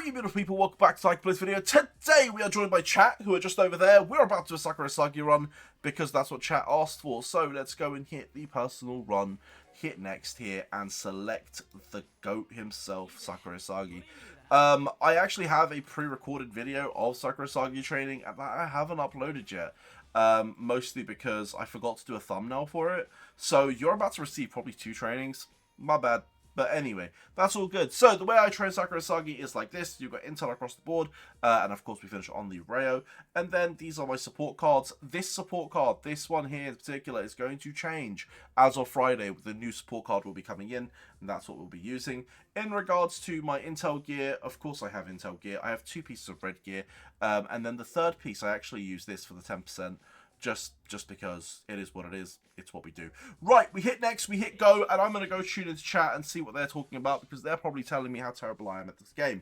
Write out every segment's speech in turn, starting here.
you beautiful people, welcome back to this video. Today we are joined by chat, who are just over there. We're about to do a Sakura isagi run, because that's what chat asked for. So let's go and hit the personal run, hit next here, and select the GOAT himself, Sakura isagi. I actually have a pre-recorded video of Sakura isagi training that I haven't uploaded yet. Mostly because I forgot to do a thumbnail for it. So you're about to receive probably 2 trainings. My bad. But anyway, that's all good. So the way I train Sakura isagi is like this. You've got intel across the board. And of course we finish on the Rayo. And then these are my support cards. This support card, this one here in particular, is going to change as of Friday. The new support card will be coming in. And that's what we'll be using. In regards to my intel gear, of course I have intel gear. I have 2 pieces of red gear. And then the third piece, I actually use this for the 10%. Just because it is what it is. It's what we do. Right, we hit next, we hit go, and I'm going to go tune into chat and see what they're talking about, because they're probably telling me how terrible I am at this game.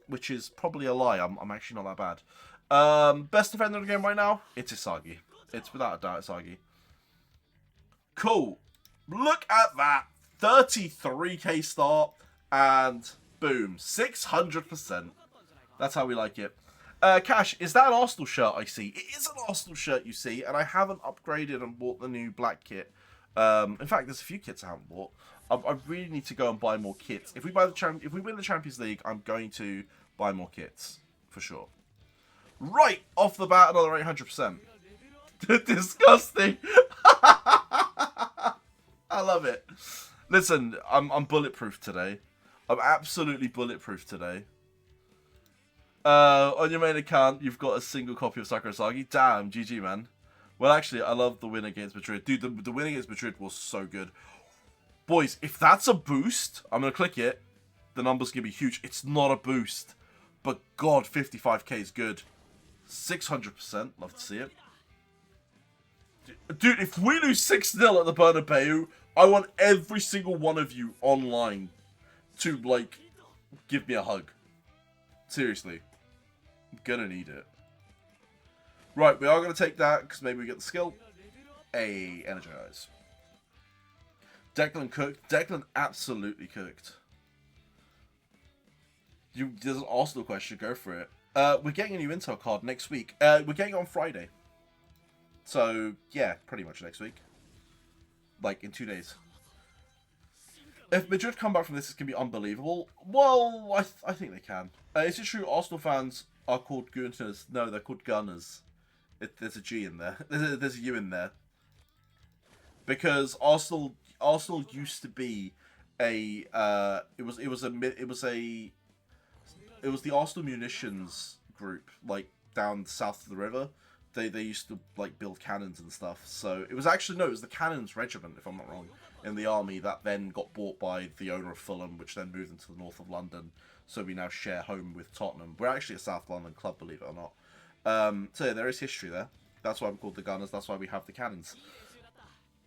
Which is probably a lie. I'm actually not that bad. Best defender in the game right now? It's Isagi. It's without a doubt Isagi. Cool. Look at that. 33k start, and boom, 600%. That's how we like it. Cash, is that an Arsenal shirt I see? It is an Arsenal shirt, you see, and I haven't upgraded and bought the new black kit. In fact, there's a few kits I haven't bought. I really need to go and buy more kits. If we win the Champions League, I'm going to buy more kits for sure. Right off the bat, another 800%. Disgusting. I love it. Listen, I'm bulletproof today. I'm absolutely bulletproof today. On your main account, you've got a single copy of Sakura isagi. Damn, GG, man. Well, actually, I love the win against Madrid. Dude, the win against Madrid was so good. Boys, if that's a boost, I'm going to click it. The number's going to be huge. It's not a boost. But, God, 55k is good. 600%. Love to see it. Dude, if we lose 6-0 at the Bernabeu, I want every single one of you online to, like, give me a hug. Seriously. I'm gonna need it. Right, we are gonna take that because maybe we get the skill. Energize. Declan cooked. Declan absolutely cooked. There's an Arsenal question. Go for it. We're getting a new intel card next week. We're getting it on Friday. So yeah, pretty much next week. Like in 2 days. If Madrid come back from this, it's going to be unbelievable. Well, I think they can. Is it true Arsenal fans are called Gunners? No, they're called Gunners. There's a G in there. There's a U in there. Because Arsenal used to be a it was the Arsenal Munitions group, like down south of the river. They used to like build cannons and stuff. So it was actually, no, it was the Cannons Regiment, if I'm not wrong, in the army that then got bought by the owner of Fulham, which then moved into the north of London. So we now share home with Tottenham. We're actually a South London club, believe it or not. So yeah, there is history there. That's why I'm called the Gunners. That's why we have the cannons.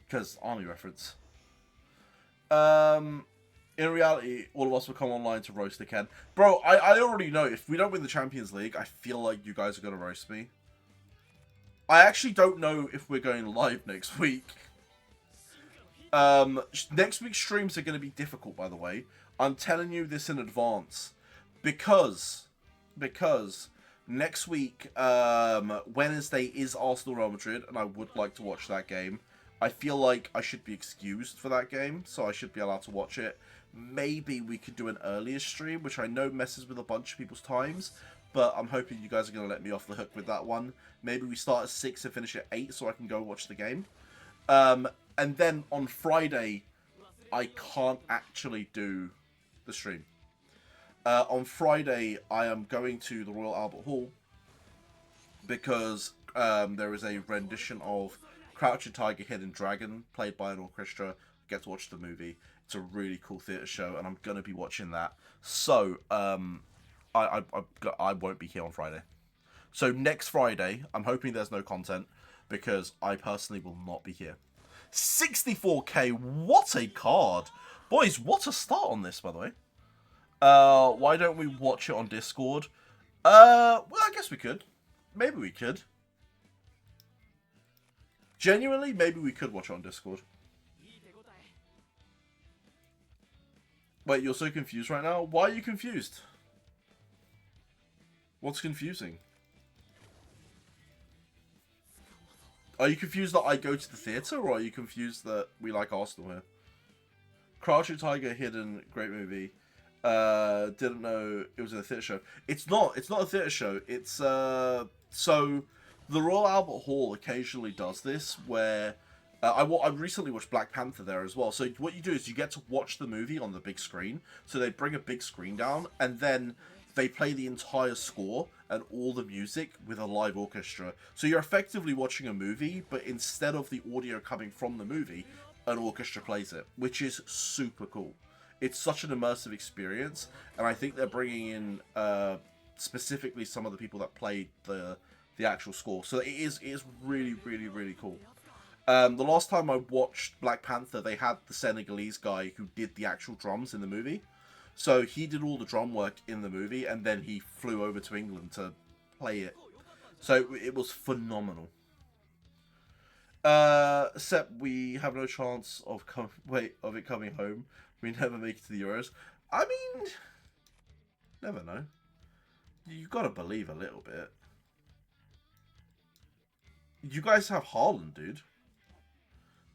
Because army reference. In reality, all of us will come online to roast again. Bro, I already know, if we don't win the Champions League, I feel like you guys are going to roast me. I actually don't know if we're going live next week. Next week's streams are going to be difficult, by the way. I'm telling you this in advance. Because next week, Wednesday is Arsenal Real Madrid, and I would like to watch that game. I feel like I should be excused for that game, so I should be allowed to watch it. Maybe we could do an earlier stream, which I know messes with a bunch of people's times. But I'm hoping you guys are going to let me off the hook with that one. Maybe we start at 6 and finish at 8 so I can go watch the game. And then on Friday, I can't actually do the stream. On Friday, I am going to the Royal Albert Hall because there is a rendition of Crouching Tiger, Hidden Dragon played by an orchestra. I get to watch the movie. It's a really cool theatre show, and I'm going to be watching that. So, I won't be here on Friday. So next Friday, I'm hoping there's no content, because I personally will not be here. 64k, what a card! Boys, what a start on this, by the way. Why don't we watch it on Discord? Well, I guess we could. Maybe we could. Genuinely, maybe we could watch it on Discord. Wait, you're so confused right now? Why are you confused? What's confusing? Are you confused that I go to the theatre, or are you confused that we like Arsenal here? Crouching Tiger, Hidden, great movie. Didn't know it was in a theatre show. It's not a theatre show. It's so the Royal Albert Hall occasionally does this where I recently watched Black Panther there as well. So what you do is you get to watch the movie on the big screen. So they bring a big screen down and then they play the entire score and all the music with a live orchestra. So you're effectively watching a movie, but instead of the audio coming from the movie, an orchestra plays it, which is super cool. It's such an immersive experience, and I think they're bringing in specifically some of the people that played the actual score. So it is really, really, really cool. The last time I watched Black Panther, they had the Senegalese guy who did the actual drums in the movie. So he did all the drum work in the movie, and then he flew over to England to play it. So it was phenomenal. Except we have no chance of it coming home. We never make it to the Euros. I mean, never know. You gotta believe a little bit. You guys have Haaland, dude.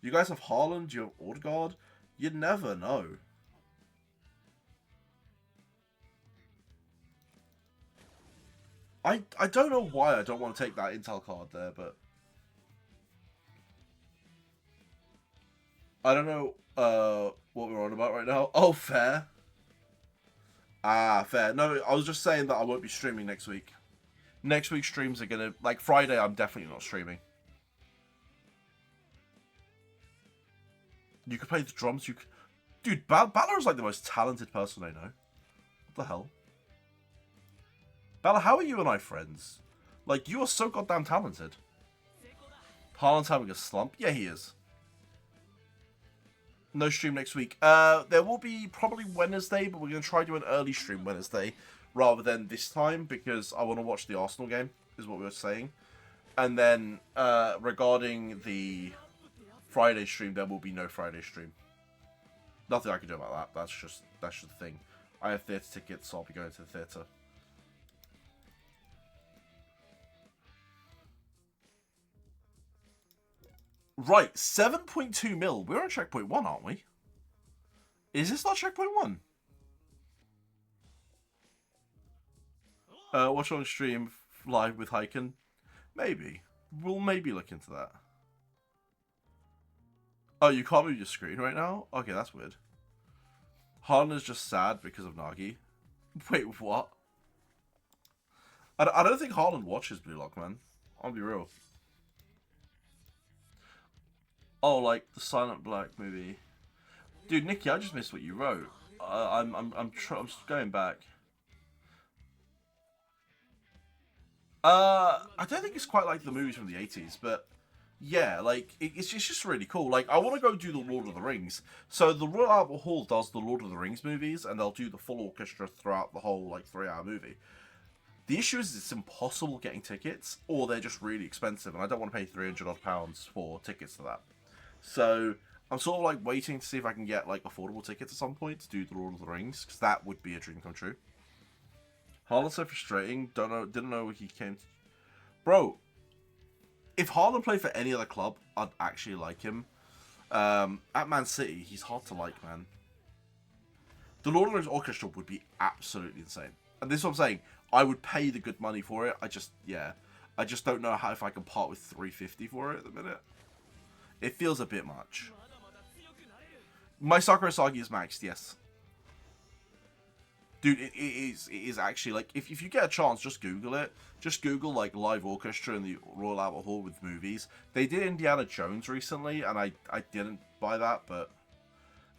You guys have Haaland, you have Odegaard. You never know. I don't know why I don't want to take that Intel card there, but I don't know what we're on about right now. Oh, fair. Ah, fair. No, I was just saying that I won't be streaming next week. Next week's streams are gonna... Like, Friday, I'm definitely not streaming. You could play the drums, you could... Dude, Balor is like the most talented person I know. What the hell? Bella, how are you and I friends? Like, you are so goddamn talented. Haaland's having a slump? Yeah, he is. No stream next week. There will be probably Wednesday, but we're going to try to do an early stream Wednesday rather than this time because I want to watch the Arsenal game, is what we were saying. And then, regarding the Friday stream, there will be no Friday stream. Nothing I can do about that. That's just the thing. I have theatre tickets, so I'll be going to the theatre. Right, 7.2 mil. We're on checkpoint 1, aren't we? Is this not checkpoint 1? Watch on stream live with Hyken? Maybe. We'll maybe look into that. Oh, you can't move your screen right now? Okay, that's weird. Haaland is just sad because of Nagi. Wait, what? I don't think Haaland watches Blue Lock, man. I'll be real. Oh, like the Silent Black movie. Dude, Nikki, I just missed what you wrote. I'm just going back. I don't think it's quite like the movies from the 80s, but yeah, like it's just really cool. Like I want to go do the Lord of the Rings. So the Royal Albert Hall does the Lord of the Rings movies, and they'll do the full orchestra throughout the whole like 3-hour movie. The issue is it's impossible getting tickets, or they're just really expensive, and I don't want to pay £300 for tickets to that. So I'm sort of like waiting to see if I can get like affordable tickets at some point to do the Lord of the Rings, because that would be a dream come true. Haaland's so frustrating. Didn't know he came. Bro, if Haaland played for any other club, I'd actually like him. At Man City, he's hard to like, man. The Lord of the Rings Orchestra would be absolutely insane, and this is what I'm saying. I would pay the good money for it. I just don't know if I can part with $350 for it at the minute. It feels a bit much. My Sakura isagi is maxed, yes. Dude, it is actually, like, if you get a chance, just Google it. Just Google, like, live orchestra in the Royal Albert Hall with movies. They did Indiana Jones recently, and I didn't buy that, but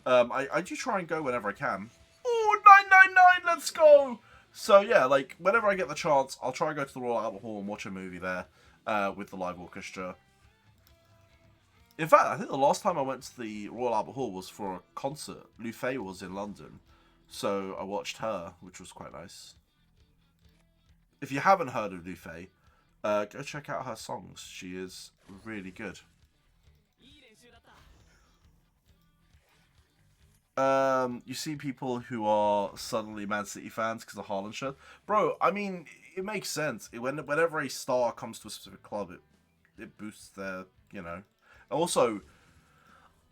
I do try and go whenever I can. Oh, 999, let's go! So, yeah, like, whenever I get the chance, I'll try and go to the Royal Albert Hall and watch a movie there with the live orchestra. In fact, I think the last time I went to the Royal Albert Hall was for a concert. Lu Fei was in London, so I watched her, which was quite nice. If you haven't heard of Lu Fei, go check out her songs. She is really good. You see people who are suddenly Man City fans because of Haaland shirt. Bro, I mean, it makes sense. Whenever a star comes to a specific club, it boosts their, you know. Also,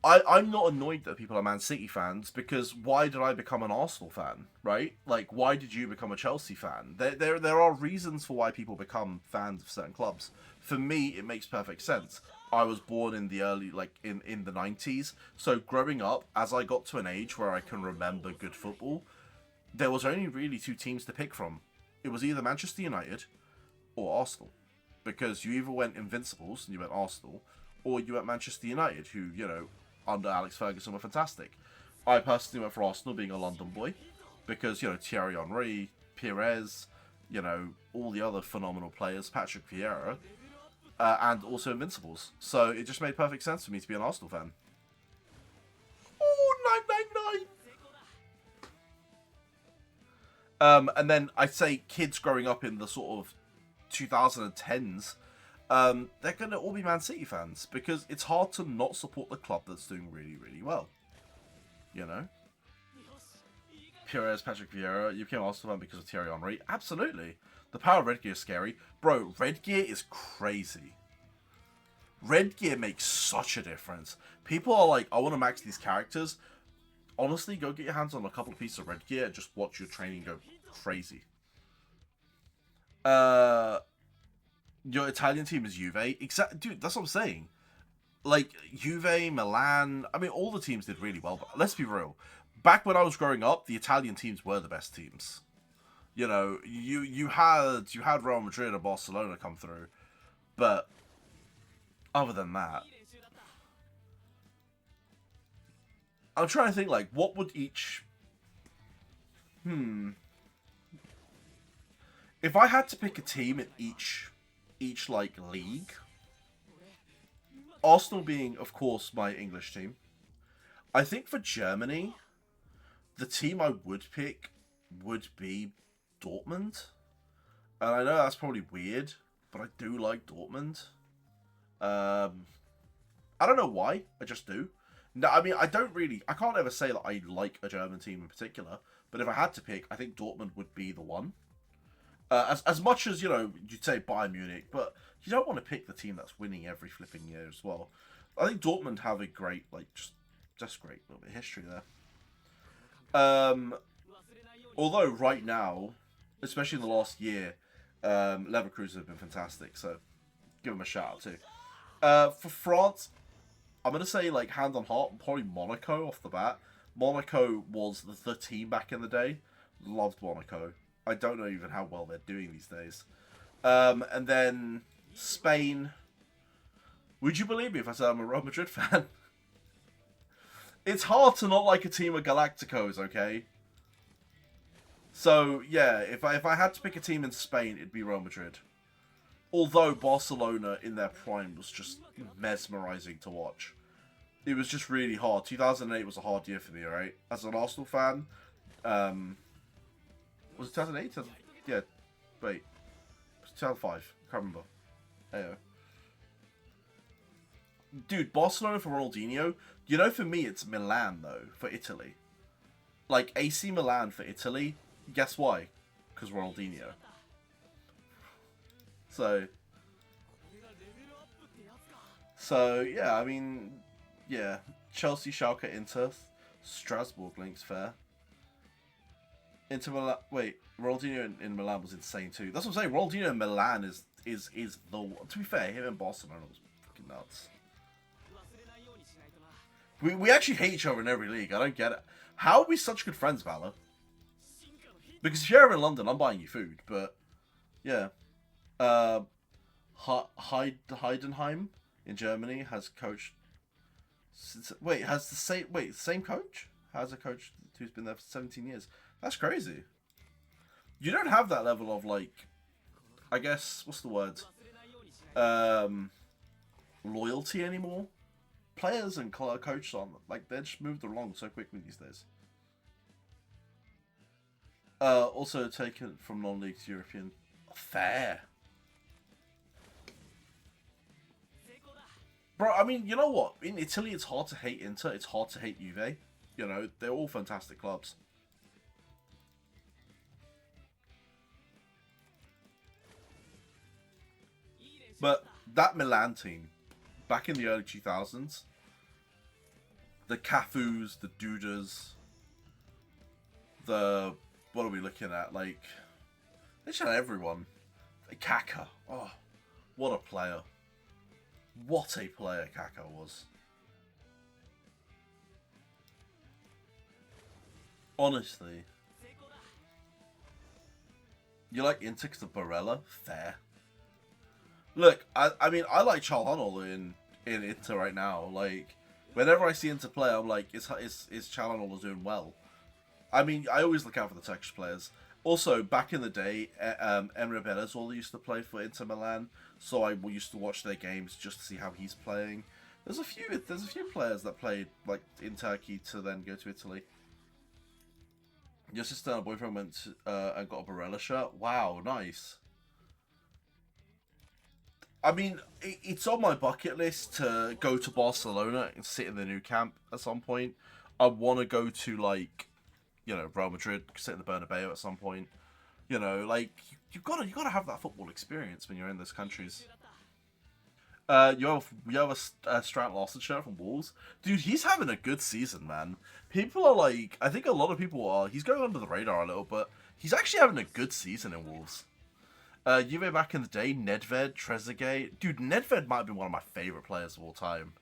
I'm not annoyed that people are Man City fans, because why did I become an Arsenal fan, right? Like, why did you become a Chelsea fan? There are reasons for why people become fans of certain clubs. For me, it makes perfect sense. I was born in the early, like, in the 90s, so growing up, as I got to an age where I can remember good football, there was only really two teams to pick from. It was either Manchester United or Arsenal, because you either went Invincibles and you went Arsenal, or you went Manchester United, who, you know, under Alex Ferguson were fantastic. I personally went for Arsenal, being a London boy, because, you know, Thierry Henry, Pires, you know, all the other phenomenal players, Patrick Vieira, and also Invincibles. So it just made perfect sense for me to be an Arsenal fan. Oh, 999! And then I'd say kids growing up in the sort of 2010s, they're going to all be Man City fans, because it's hard to not support the club that's doing really, really well. You know? Pires, Patrick Vieira, you became Arsenal fan because of Thierry Henry. Absolutely. The power of Red Gear is scary. Bro, Red Gear is crazy. Red Gear makes such a difference. People are like, I want to max these characters. Honestly, go get your hands on a couple of pieces of Red Gear and just watch your training go crazy. Your Italian team is Juve. Dude, that's what I'm saying. Like, Juve, Milan, I mean, all the teams did really well, but let's be real. Back when I was growing up, the Italian teams were the best teams. You know, you had Real Madrid and Barcelona come through, but other than that, I'm trying to think, like, what would each... If I had to pick a team in each like, league, Arsenal being, of course, my English team, I think for Germany, the team I would pick would be Dortmund. And I know that's probably weird, but I do like Dortmund. I don't know why, I just do. No, I mean, I can't ever say that I like a German team in particular, but if I had to pick, I think Dortmund would be the one. As much as, you know, you'd say Bayern Munich, but you don't want to pick the team that's winning every flipping year as well. I think Dortmund have a great, like, just great little bit of history there. Although right now, especially in the last year, Leverkusen have been fantastic, so give them a shout out too. For France, I'm going to say, like, hand on heart, probably Monaco off the bat. Monaco was the team back in the day. Loved Monaco. I don't know even how well they're doing these days. And then Spain. Would you believe me if I said I'm a Real Madrid fan? It's hard to not like a team of Galacticos, okay? So, yeah, if I had to pick a team in Spain, it'd be Real Madrid. Although Barcelona in their prime was just mesmerizing to watch. It was just really hard. 2008 was a hard year for me, right? As an Arsenal fan, was it 2008? Yeah, wait. It was 2005. Can't remember. Anyway. Dude, Barcelona for Ronaldinho. You know, for me, it's Milan, though, for Italy. Like, AC Milan for Italy. Guess why? Because Ronaldinho. So, yeah, I mean, yeah. Chelsea, Schalke, Inter. Strasbourg links fair. Inter Milan. Wait, Ronaldinho in Milan was insane too. That's what I'm saying. Ronaldinho in Milan is the one. To be fair, him in Barcelona was fucking nuts. We actually hate each other in every league. I don't get it. How are we such good friends, Valor? Because if you're ever in London, I'm buying you food. But yeah, Heidenheim in Germany has coached. Has the same coach? Has a coach who's been there for 17 years? That's crazy. You don't have that level of, like, I guess, what's the word? Loyalty anymore. Players and coaches aren't, like, they're just moved along so quickly these days. Also taken from non-league to European. Fair. Bro, I mean, you know what? In Italy, it's hard to hate Inter. It's hard to hate Juve. You know, they're all fantastic clubs. But that Milan team, back in the early 2000s, the Cafus, the Dudas, what are we looking at? Like, they just had everyone. Kaka. Oh, what a player. What a player Kaka was. Honestly. You like Inter because of Barella? Fair. Look, I mean, I like Çalhanoğlu in Inter right now. Like, whenever I see Inter play, I'm like, is Çalhanoğlu doing well? I mean, I always look out for the Turkish players. Also, back in the day, Emre Belözoğlu used to play for Inter Milan, so I used to watch their games just to see how he's playing. There's a few players that played like in Turkey to then go to Italy. Your sister and boyfriend went and got a Barella shirt. Wow, nice. I mean, it's on my bucket list to go to Barcelona and sit in the new camp at some point. I want to go to, like, you know, Real Madrid, sit in the Bernabeu at some point. You know, like, you gotta have that football experience when you're in those countries. You have a Strant Larsen shirt from Wolves, dude. He's having a good season, man. People are like, I think a lot of people are. He's going under the radar a little, but he's actually having a good season in Wolves. Juve back in the day, Nedved, Trezeguet. Dude, Nedved might have been one of my favourite players of all time.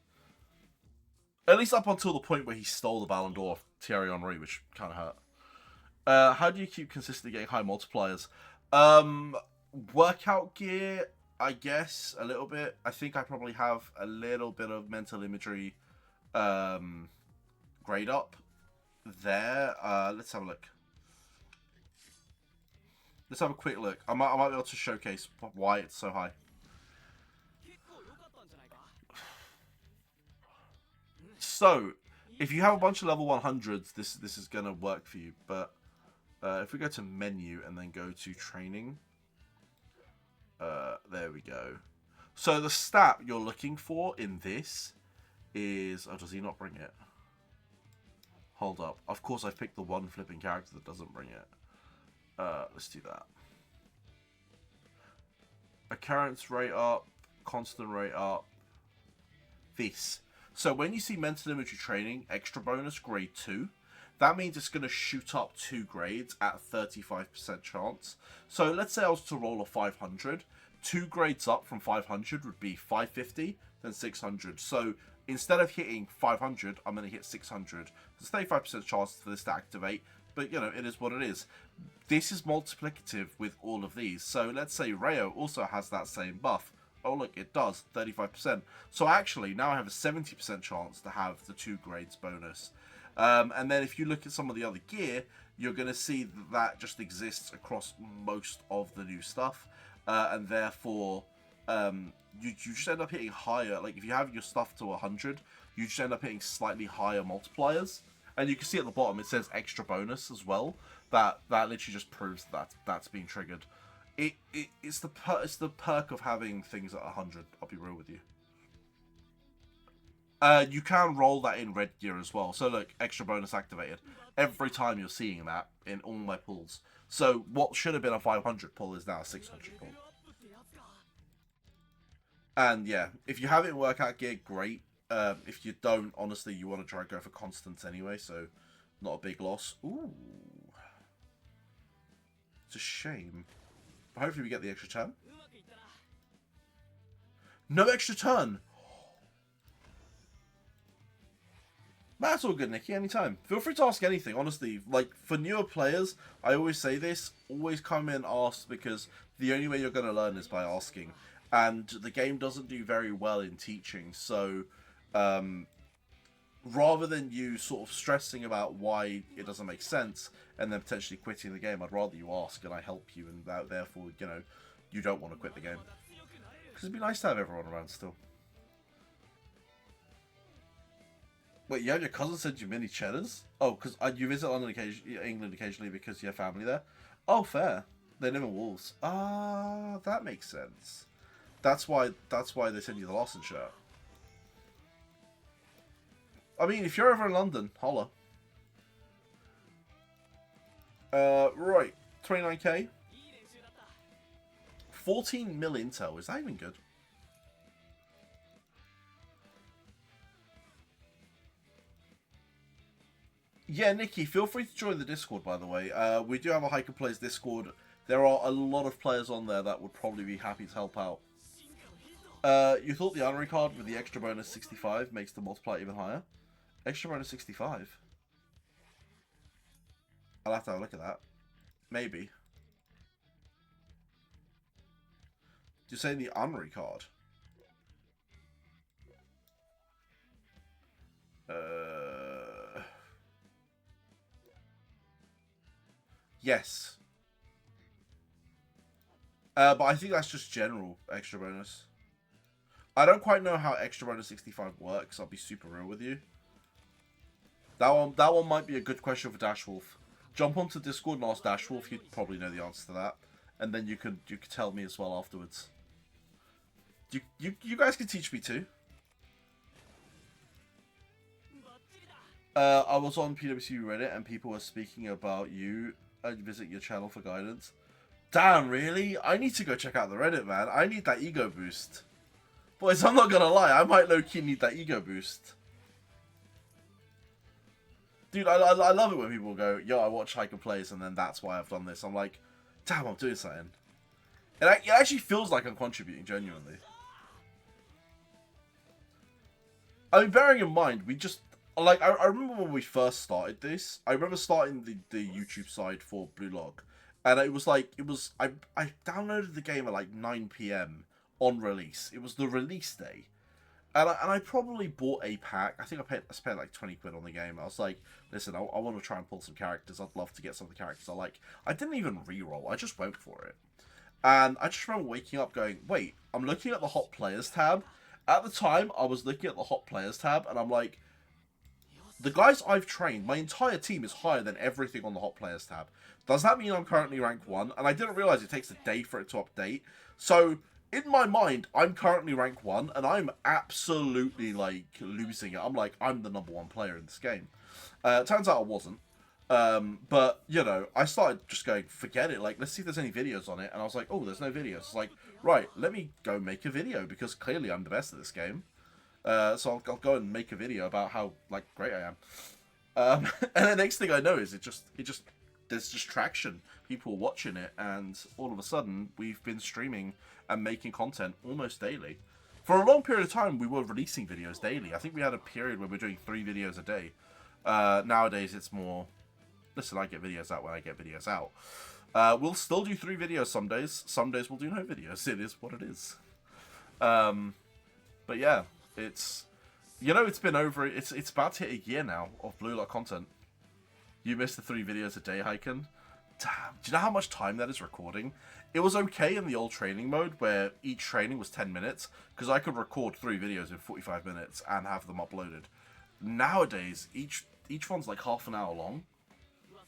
At least up until the point where he stole the Ballon d'Or off Thierry Henry, which kind of hurt. How do you keep consistently getting high multipliers? Workout gear, I guess, a little bit. I think I probably have a little bit of mental imagery grade up there. Let's have a look. Let's have a quick look. I might be able to showcase why it's so high. So, if you have a bunch of level 100s, this is going to work for you. But if we go to menu and then go to training, there we go. So the stat you're looking for in this is... Oh, does he not bring it? Hold up. Of course, I've picked the one flipping character that doesn't bring it. Let's do that. Occurrence rate up, constant rate up. This. So when you see mental imagery training, extra bonus grade 2, that means it's going to shoot up 2 grades at 35% chance. So let's say I was to roll a 500, 2 grades up from 500 would be 550, then 600. So instead of hitting 500, I'm going to hit 600. There's 35% chance for this to activate. But, you know, it is what it is. This is multiplicative with all of these. So let's say Rayo also has that same buff. Oh, look, it does. 35%. So actually, now I have a 70% chance to have the 2 grades bonus. And then if you look at some of the other gear, you're going to see that just exists across most of the new stuff. And therefore, you just end up hitting higher. Like, if you have your stuff to 100, you just end up hitting slightly higher multipliers. And you can see at the bottom it says extra bonus as well. That literally just proves that that's being triggered. It's the perk of having things at 100. I'll be real with you. You can roll that in red gear as well. So look, extra bonus activated. Every time you're seeing that in all my pulls. So what should have been a 500 pull is now a 600 pull. And yeah, if you have it in workout gear, great. If you don't, honestly, you want to try and go for constants anyway, so not a big loss. Ooh. It's a shame. But hopefully we get the extra turn. No extra turn! That's all good, Nikki, anytime. Feel free to ask anything, honestly. Like, for newer players, I always say this, always come in and ask, because the only way you're going to learn is by asking. And the game doesn't do very well in teaching, so... rather than you sort of stressing about why it doesn't make sense and then potentially quitting the game, I'd rather you ask and I help you, and that, therefore, you know, you don't want to quit the game. Because it'd be nice to have everyone around still. Wait, you have your cousin send you mini cheddars? Oh, because you visit London England occasionally because you have family there? Oh, fair. They live in Wolves. Ah, that makes sense. That's why they send you the Larsen shirt. I mean, if you're ever in London, holla. Right, 29k. 14 mil intel, is that even good? Yeah, Nikki, feel free to join the Discord, by the way. We do have a Hiker Plays Discord. There are a lot of players on there that would probably be happy to help out. You thought the honorary card with the extra bonus 65 makes the multiplier even higher? Extra bonus 65? I'll have to have a look at that. Maybe. You're saying the honorary card? Yes. But I think that's just general extra bonus. I don't quite know how extra bonus 65 works. I'll be super real with you. That one might be a good question for Dashwolf. Jump onto Discord and ask Dashwolf. He'd probably know the answer to that, and then you could tell me as well afterwards. You guys can teach me too. I was on PWC Reddit and people were speaking about you. I'd visit your channel for guidance. Damn, really? I need to go check out the Reddit, man. I need that ego boost. Boys, I'm not gonna lie. I might low-key need that ego boost. Dude, I love it when people go, yo, I watch Hiker Plays and then that's why I've done this. I'm like, damn, I'm doing something. It actually feels like I'm contributing, genuinely. I mean, bearing in mind, we just... Like, I remember when we first started this, I remember starting the YouTube side for Blue Lock. And it was like, I downloaded the game at like 9 PM on release. It was the release day. And I probably bought a pack. I think I spent like 20 quid on the game. I was like, listen, I want to try and pull some characters. I'd love to get some of the characters I like. I didn't even reroll. I just went for it. And I just remember waking up going, wait, I'm looking at the Hot Players tab. At the time, I was looking at the Hot Players tab, and I'm like, the guys I've trained, my entire team is higher than everything on the Hot Players tab. Does that mean I'm currently rank 1? And I didn't realize it takes a day for it to update. So, in my mind, I'm currently rank 1, and I'm absolutely, like, losing it. I'm like, I'm the #1 player in this game. Turns out I wasn't. But, you know, I started just going, forget it. Like, let's see if there's any videos on it. And I was like, oh, there's no videos. It's like, right, let me go make a video, because clearly I'm the best at this game. So I'll go and make a video about how, like, great I am. And the next thing I know is there's just traction. People watching it, and all of a sudden, we've been streaming and making content almost daily. For a long period of time, we were releasing videos daily. I think we had a period where we were doing 3 videos a day. Nowadays, it's more, listen, I get videos out when I get videos out. We'll still do 3 videos some days. Some days we'll do no videos. It is what it is. But yeah, it's, you know, it's been over, it's about to hit a year now of Blue Lock content. You missed the 3 videos a day, Hyken. Damn, do you know how much time that is recording? It was okay in the old training mode where each training was 10 minutes, because I could record 3 videos in 45 minutes and have them uploaded. Nowadays, each one's like half an hour long.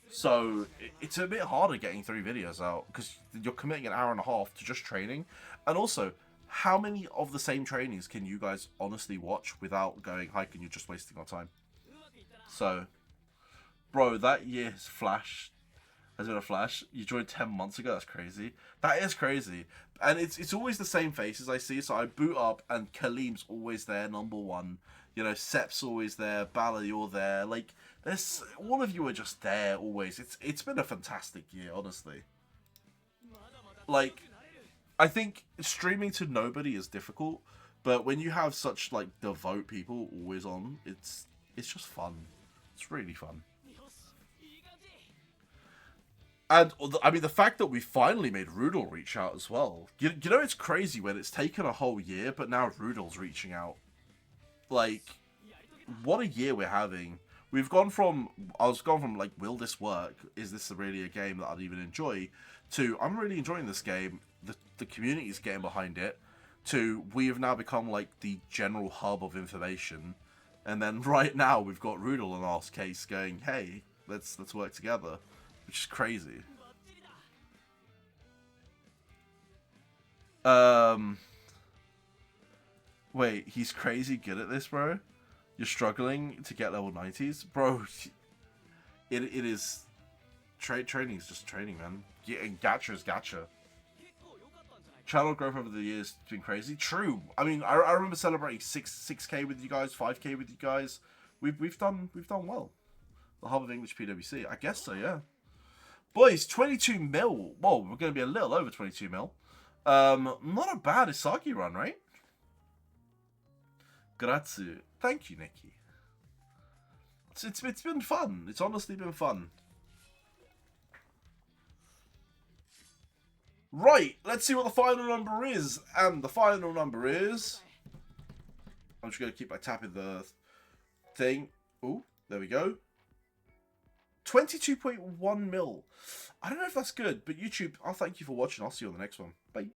So it's a bit harder getting 3 videos out, because you're committing an hour and a half to just training. And also, how many of the same trainings can you guys honestly watch without going, Hyken, you're just wasting our time? So, bro, that year's Flash has been a Flash. You joined 10 months ago. That's crazy. That is crazy. And it's always the same faces I see. So I boot up and Kaleem's always there, #1. You know, Sep's always there. Bala, you're there. Like, there's all of you are just there always. It's been a fantastic year, honestly. Like, I think streaming to nobody is difficult, but when you have such like devout people always on, it's just fun. It's really fun. And, I mean, the fact that we finally made Rudel reach out as well. You know, it's crazy when it's taken a whole year, but now Rudel's reaching out. Like, what a year we're having. We've gone from, I was gone from, like, will this work? Is this really a game that I'd even enjoy? To, I'm really enjoying this game. The community's getting behind it. To, we have now become, like, the general hub of information. And then right now, we've got Rudel in our case going, hey, let's work together. Which is crazy. Wait, he's crazy good at this, bro? You're struggling to get level 90s? Bro, it is... Training is just training, man. And gacha is gacha. Channel growth over the years has been crazy. True. I mean, I remember celebrating 6K with you guys, 5K with you guys. We've done well. The Hub of English PWC. I guess so, yeah. Boys, 22 mil. Whoa, we're going to be a little over 22 mil. Not a bad Isagi run, right? Grazie. Thank you, Nikki. It's been fun. It's honestly been fun. Right, let's see what the final number is. And the final number is... I'm just going to keep my tapping the thing. Ooh, there we go. 22.1 mil. I don't know if that's good, but YouTube, I'll thank you for watching. I'll see you on the next one. Bye.